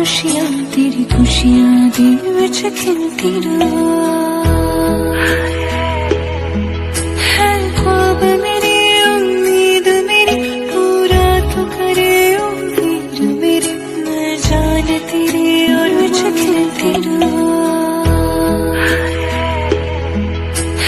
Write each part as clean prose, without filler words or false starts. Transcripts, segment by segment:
तेरी खुशियां दिल विच खिलती है ख्वाब मेरी उम्मीद मेरी पूरा तो करे ओ वीर मेरे मैं जान तेरी और विच खिलती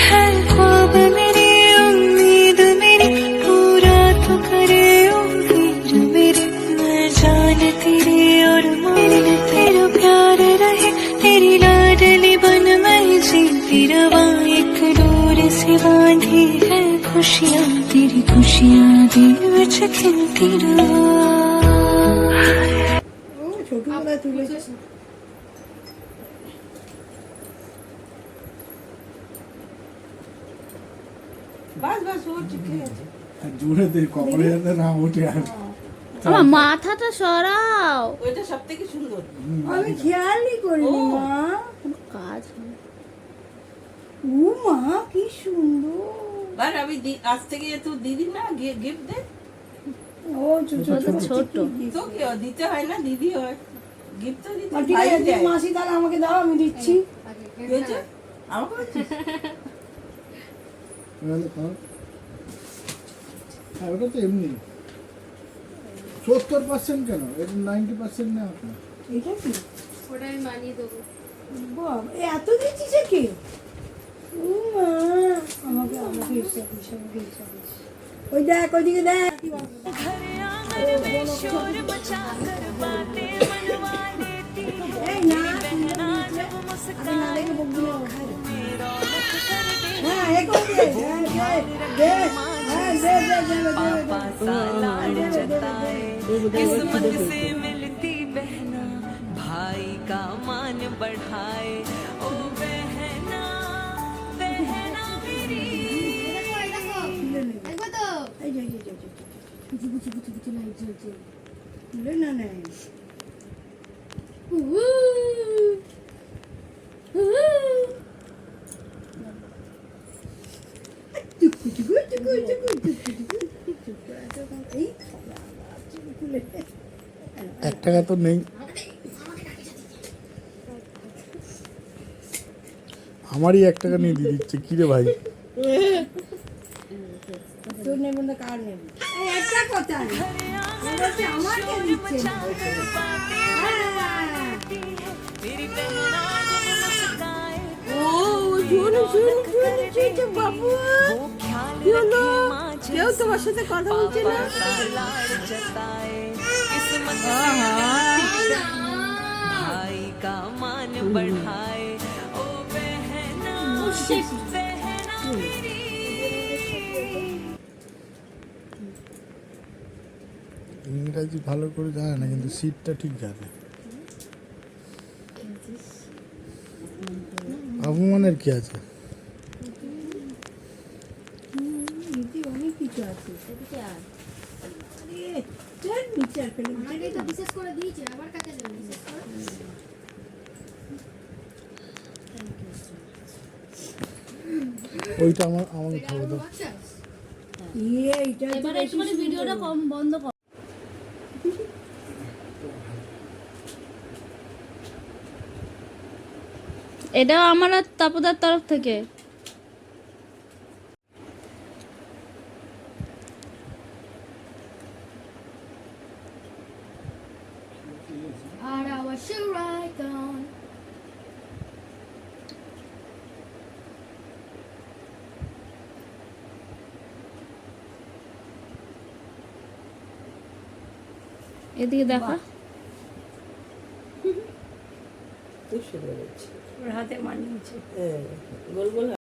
है ख्वाब मेरी उम्मीद मेरी पूरा तो करे ओ वीर मेरे मैं जान तेरी और मेरे तेरा प्यार रहे तेरी लाडली बन मैं जीती रवा एक डोर से बांधी है खुशियां तेरी खुशियां दिल विच खिलती ছোটবেলায় তুলেছে বাস বাস ও ঠিক আছে জোরে দে কপালে যাতে না ওঠে আর আমার মাথাটা সরাও। ওইটা সবথেকে সুন্দর। আমি খেয়ালই করিনি ও। মা। কোনো কাজ নেই। ও মা কি সুন্দর। বার আমি আজ থেকে তো দিদি না গিফট দে। ও ছোট ছোট। তো কি দিতে হয় না দিদি হয় গিফট তো দিতে ঠিক ভাই আছে দেয়। মাসি তাহলে আমাকে দাও আমি দিচ্ছি। কি হয়েছে? আমাকে বলছিস? হ্যাঁ ওটা তো এমনি 70% কেন এটা 90% না আপনার এটা কি ওটা আমি বানিয়ে দেবো। বাবা এত দিচ্ছিস কি? ও মা আমাকে আমাকে হিসাব আমাকে হিসাব ওই দেখ ওইদিকে দেখ এই না আরে না দেখে বকবি না হ্যাঁ এখন দে দে किस्मत से मिलती बहना भाई का मान बढ़ाए ओ बहना बहना मेरी না না টাকা তো নেই আমারই 1 টাকা নিয়ে দিয়ে দিচ্ছে কি রে ভাই তোর নেব না কার নেব এই একটা কথা আমাকে দিচ্ছে না ও শুন শুন শুন বাবু কি হলো কেউ তোমার সাথে কথা বলছে না भाई का मान बढ़ाए ओ बहना बहना मेरी ইংরাজি ভালো করে জানে না কিন্তু সিটটা ঠিক জানে অপমানের কি আছে এতে অনেক কিছু আছে এদিকে আয়। চল নিচে ফেলে আমাকে তো বিশেষ করে দিয়েছে আবার কাকে দেবে বিশেষ করে? ওইটা আমাকে খাবো তো এইটা তো এবার একটুখানি ভিডিওটা কম বন্ধ কর। এটাও আমার আর তাপদার তরফ থেকে। আর আবার right on. এদিকে দেখা খুব সুন্দর হচ্ছে। ওর হাতে মানিয়েছে গোল গোল